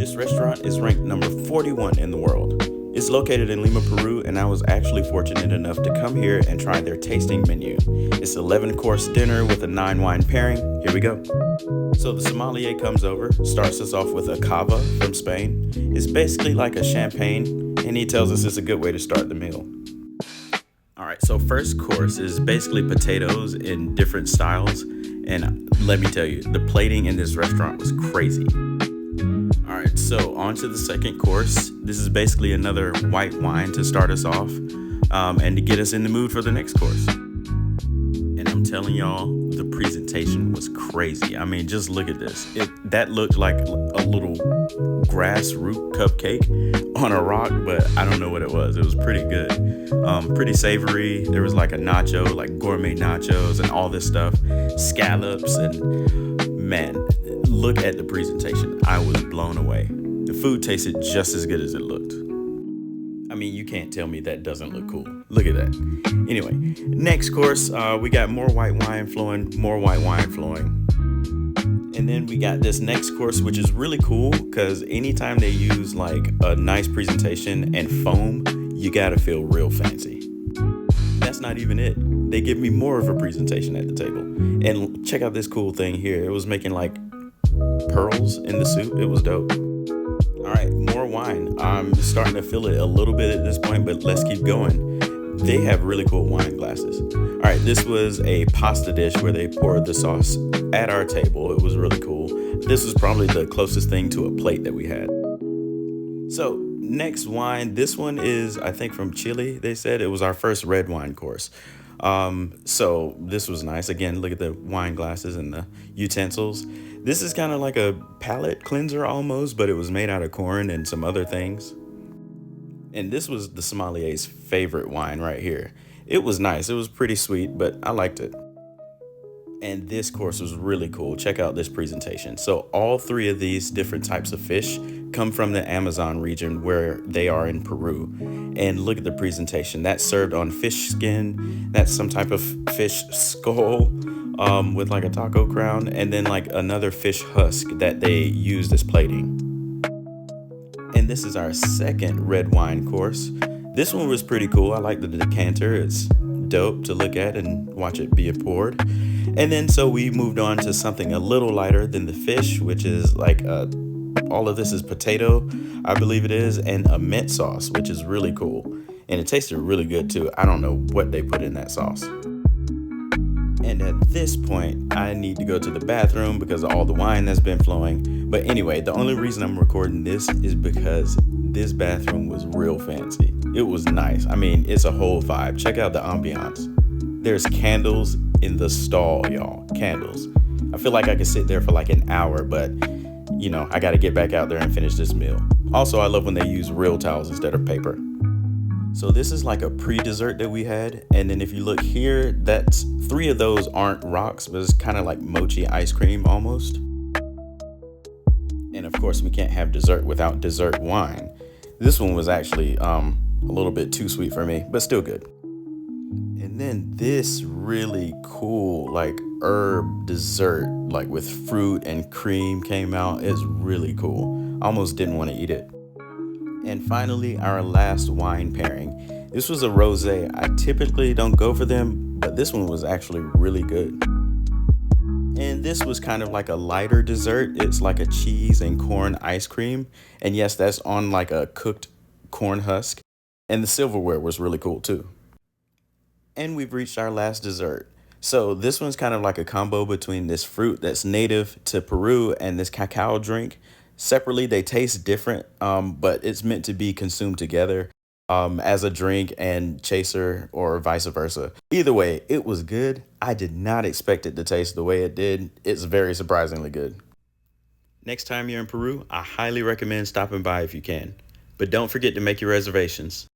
This restaurant is ranked number 41 in the world. It's located in Lima, Peru, and I was actually fortunate enough to come here and try their tasting menu. It's an 11-course dinner with a 9-wine pairing. Here we go. So the sommelier comes over, starts us off with a cava from Spain. It's basically like a champagne, and he tells us it's a good way to start the meal. All right, so first course is basically potatoes in different styles, and let me tell you, the plating in this restaurant was crazy. All right, so on to the second course. This is basically another white wine to start us off, and to get us in the mood for the next course. And I'm telling y'all, the presentation was crazy. I mean, just look at this. That looked like a little grass root cupcake on a rock, but I don't know what it was. It was pretty good. Pretty savory. There was like a nacho, like gourmet nachos and all this stuff, scallops, and man, look at the presentation. I was blown away. The food tasted just as good as it looked. I mean, you can't tell me that doesn't look cool. Look at that. Anyway, next course, we got more white wine flowing. And then we got this next course, which is really cool because anytime they use like a nice presentation and foam, you gotta feel real fancy. That's not even it. They give me more of a presentation at the table. And check out this cool thing here. It was making like pearls in the soup. It was dope. All right, more wine. I'm starting to feel it a little bit at this point, but let's keep going. They have really cool wine glasses. All right, this was a pasta dish where they poured the sauce at our table. It was really cool. This was probably the closest thing to a plate that we had. So next wine, this one is, I think, from Chile. They said it was our first red wine course. So this was nice. Again, look at the wine glasses and the utensils. This is kind of like a palate cleanser almost, but it was made out of corn and some other things. And this was the sommelier's favorite wine right here. It was nice. It was pretty sweet, but I liked it. And this course was really cool. Check out this presentation. So all three of these different types of fish come from the Amazon region where they are in Peru. And look at the presentation. That's served on fish skin. That's some type of fish skull with like a taco crown. And then like another fish husk that they used as plating. And this is our second red wine course. This one was pretty cool. I like the decanter. It's dope to look at and watch it be poured. And then so we moved on to something a little lighter than the fish, which is like all of this is potato, I believe it is, and a mint sauce, which is really cool. And it tasted really good too. I don't know what they put in that sauce. And at this point, I need to go to the bathroom because of all the wine that's been flowing. But anyway, the only reason I'm recording this is because this bathroom was real fancy. It was nice. I mean, it's a whole vibe. Check out the ambiance. There's candles in the stall, y'all. Candles. I feel like I could sit there for like an hour, but you know, I got to get back out there and finish this meal. Also, I love when they use real towels instead of paper. So this is like a pre-dessert that we had. And then if you look here, that's 3 of those aren't rocks, but it's kind of like mochi ice cream almost. And of course, we can't have dessert without dessert wine. This one was actually a little bit too sweet for me, but still good. And then this really cool like herb dessert, like with fruit and cream came out. It's really cool. I almost didn't want to eat it. And finally, our last wine pairing. This was a rosé. I typically don't go for them, but this one was actually really good. And this was kind of like a lighter dessert. It's like a cheese and corn ice cream. And yes, that's on like a cooked corn husk. And the silverware was really cool too. And we've reached our last dessert. So this one's kind of like a combo between this fruit that's native to Peru and this cacao drink. Separately, they taste different, but it's meant to be consumed together as a drink and chaser or vice versa. Either way, it was good. I did not expect it to taste the way it did. It's very surprisingly good. Next time you're in Peru, I highly recommend stopping by if you can. But don't forget to make your reservations.